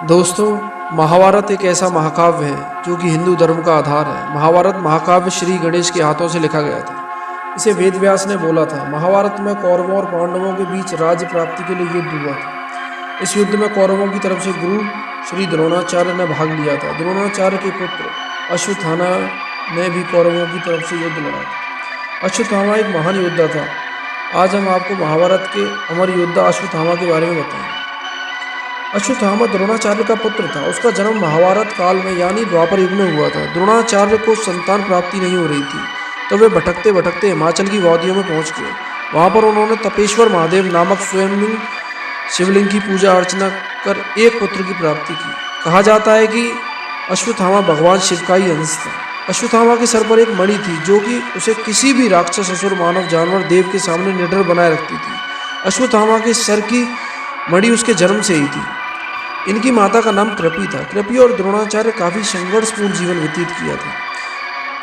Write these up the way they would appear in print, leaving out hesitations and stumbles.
दोस्तों, महाभारत एक ऐसा महाकाव्य है जो कि हिंदू धर्म का आधार है। महाभारत महाकाव्य श्री गणेश के हाथों से लिखा गया था। इसे वेद व्यास ने बोला था। महाभारत में कौरवों और पांडवों के बीच राज्य प्राप्ति के लिए युद्ध हुआ था। इस युद्ध में कौरवों की तरफ से गुरु श्री द्रोणाचार्य ने भाग लिया था। द्रोणाचार्य के पुत्र अश्वत्थामा ने भी कौरवों की तरफ से युद्ध लड़ा था। अश्वत्थामा एक महान योद्धा था। आज हम आपको महाभारत के अमर योद्धा अश्वत्थामा के बारे में बताएंगे। अश्वत्थामा द्रोणाचार्य का पुत्र था। उसका जन्म महाभारत काल में यानी द्वापर युग में हुआ था। द्रोणाचार्य को संतान प्राप्ति नहीं हो रही थी, तो वे भटकते भटकते हिमाचल की वादियों में पहुंच गए। वहां पर उन्होंने तपेश्वर महादेव नामक स्वयं शिवलिंग की पूजा अर्चना कर एक पुत्र की प्राप्ति की। कहा जाता है कि अश्वत्थामा भगवान शिव का ही अंश था। अश्वत्थामा के सर पर एक मणि थी जो कि उसे किसी भी राक्षस, असुर, मानव, जानवर, देव के सामने निडर बनाए रखती थी। अश्वत्थामा के सर की मणि उसके जन्म से ही थी। इनकी माता का नाम कृपि था। कृपि और द्रोणाचार्य काफी संघर्षपूर्ण जीवन व्यतीत किया था।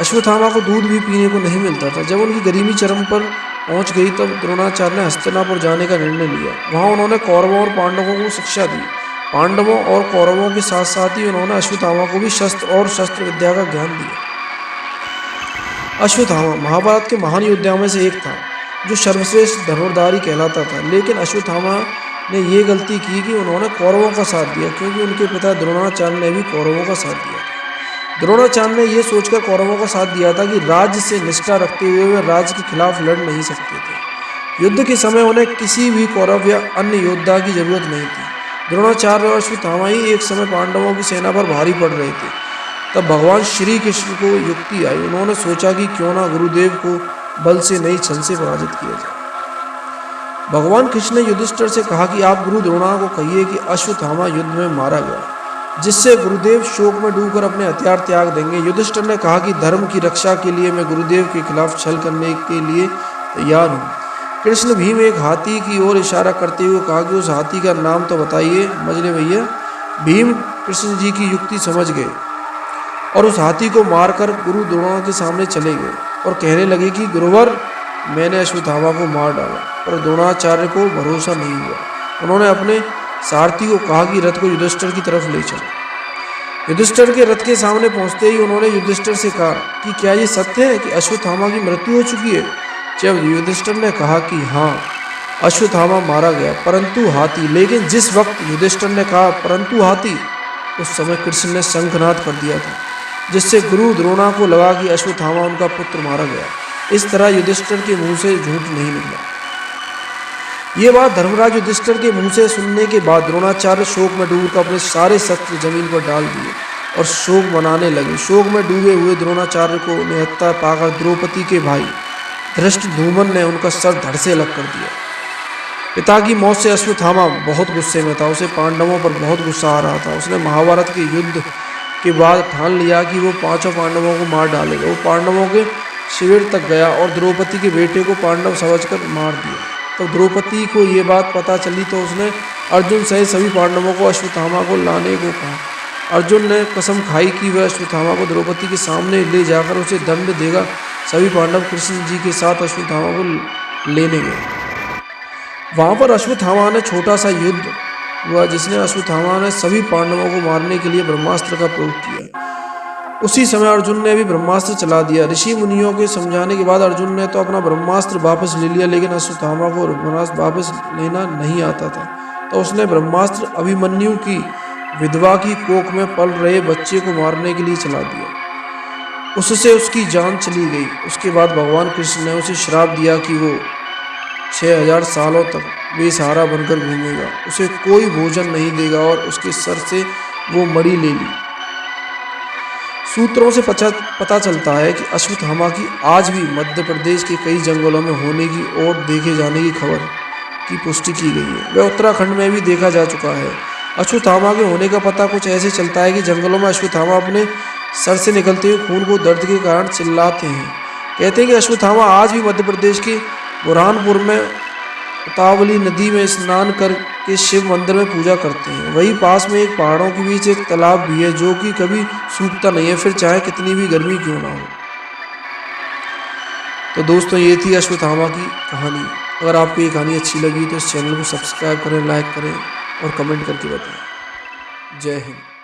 अश्वत्थामा को दूध भी पीने को नहीं मिलता था। जब उनकी गरीबी चरम पर पहुंच गई तब द्रोणाचार्य ने हस्तिनापुर जाने का निर्णय लिया। वहां उन्होंने कौरवों और पांडवों को शिक्षा दी। पांडवों और कौरवों के साथ साथ ही उन्होंने अश्वत्थामा को भी शस्त्र और शस्त्र विद्या का ज्ञान दिया। अश्वत्थामा महाभारत के महान योद्धाओं में से एक था जो सर्वश्रेष्ठ धनुर्धारी कहलाता था। लेकिन अश्वत्थामा ने ये गलती की कि उन्होंने कौरवों का साथ दिया, क्योंकि उनके पिता द्रोणाचार्य ने भी कौरवों का साथ दिया। द्रोणाचार्य ने यह सोचकर कौरवों का साथ दिया था कि राज्य से निष्ठा रखते हुए वे राज्य के खिलाफ लड़ नहीं सकते थे। युद्ध के समय उन्हें किसी भी कौरव या अन्य योद्धा की जरूरत नहीं थी। द्रोणाचार्य और अश्वत्थामा ही एक समय पांडवों की सेना पर भारी पड़ रहे थे। तब भगवान श्री कृष्ण को युक्ति आई। उन्होंने सोचा कि क्यों ना गुरुदेव को बल से नहीं, छल से पराजित किया जाए। भगवान कृष्ण ने युधिष्ठिर से कहा कि आप गुरु द्रोणा को कहिए कि अश्वत्थामा युद्ध में मारा गया, जिससे गुरुदेव शोक में डूबकर अपने हथियार त्याग देंगे। युधिष्ठिर ने कहा कि धर्म की रक्षा के लिए मैं गुरुदेव के खिलाफ छल करने के लिए तैयार हूँ। कृष्ण भीम एक हाथी की ओर इशारा करते हुए कहा कि उस हाथी का नाम तो बताइए। मजले भैया। भीम कृष्ण जी की युक्ति समझ गए और उस हाथी को मारकर गुरु द्रोणा के सामने चले गए और कहने लगे कि गुरुवर, मैंने अश्वत्थामा को मार डाला। पर द्रोणाचार्य को भरोसा नहीं हुआ। उन्होंने अपने सारथी को कहा कि रथ को युधिष्ठिर की तरफ ले चलो। युधिष्ठिर के रथ के सामने पहुंचते ही उन्होंने युधिष्ठिर से कहा कि क्या ये सत्य है कि अश्वत्थामा की मृत्यु हो चुकी है? जब युधिष्ठिर ने कहा कि हाँ, अश्वत्थामा मारा गया, परंतु हाथी। लेकिन जिस वक्त युधिष्ठिर ने कहा परंतु हाथी, उस समय कृष्ण ने शंखनाद कर दिया था, जिससे गुरु द्रोणा को लगा कि अश्वत्थामा उनका पुत्र मारा गया। इस तरह युधिष्ठिर के मुंह से झूठ नहीं निकला। ये बात धर्मराज युधिष्ठिर के मुंह से सुनने के बाद द्रोणाचार्य शोक में डूबकर अपने सारे शस्त्र जमीन पर डाल दिए और शोक मनाने लगे। शोक में डूबे हुए द्रोणाचार्य को निहत्था पाकर द्रौपदी के भाई धृष्टद्युम्न ने उनका सर धड़ से अलग कर दिया। पिता की मौत से अश्वत्थामा बहुत गुस्से में था। उसे पांडवों पर बहुत गुस्सा आ रहा था। उसने महाभारत के युद्ध के बाद ठान लिया कि वो पांचों पांडवों को मार डालेगा। वो पांडवों के शिविर तक गया और द्रौपदी के बेटे को पांडव समझकर मार दिया। तो द्रौपदी को ये बात पता चली तो उसने अर्जुन सहित सभी पांडवों को अश्वत्थामा को लाने को कहा। अर्जुन ने कसम खाई कि वह अश्वत्थामा को द्रौपदी के सामने ले जाकर उसे दंड देगा। सभी पांडव कृष्ण जी के साथ अश्वत्थामा को लेने गए। वहां पर अश्वत्थामा ने छोटा सा युद्ध हुआ, जिसने अश्वत्थामा ने सभी पांडवों को मारने के लिए ब्रह्मास्त्र का प्रयोग किया। उसी समय अर्जुन ने भी ब्रह्मास्त्र चला दिया। ऋषि मुनियों के समझाने के बाद अर्जुन ने तो अपना ब्रह्मास्त्र वापस ले लिया, लेकिन अश्वत्थामा को ब्रह्मास्त्र वापस लेना नहीं आता था। तो उसने ब्रह्मास्त्र अभिमन्यु की विधवा की कोख में पल रहे बच्चे को मारने के लिए चला दिया। उससे उसकी जान चली गई। उसके बाद भगवान कृष्ण ने उसे श्राप दिया कि वो 6000 सालों तक बेसहारा बनकर घूमेगा। उसे कोई भोजन नहीं देगा और उसके सर से वो मणि ले ली। सूत्रों से पता चलता है कि अश्वत्थामा की आज भी मध्य प्रदेश के कई जंगलों में होने की और देखे जाने की खबर की पुष्टि की गई है। वह उत्तराखंड में भी देखा जा चुका है। अश्वत्थामा के होने का पता कुछ ऐसे चलता है कि जंगलों में अश्वत्थामा अपने सर से निकलते हुए खून को दर्द के कारण चिल्लाते हैं। कहते हैं कि अश्वत्थामा आज भी मध्य प्रदेश के बुरहानपुर में उतावली नदी में स्नान करके शिव मंदिर में पूजा करते हैं। वहीं पास में एक पहाड़ों के बीच एक तालाब भी है जो कि कभी सूखता नहीं है, फिर चाहे कितनी भी गर्मी क्यों ना हो। तो दोस्तों, ये थी अश्वत्थामा की कहानी। अगर आपको ये कहानी अच्छी लगी तो इस चैनल को सब्सक्राइब करें, लाइक करें और कमेंट करके बताएं। जय हिंद।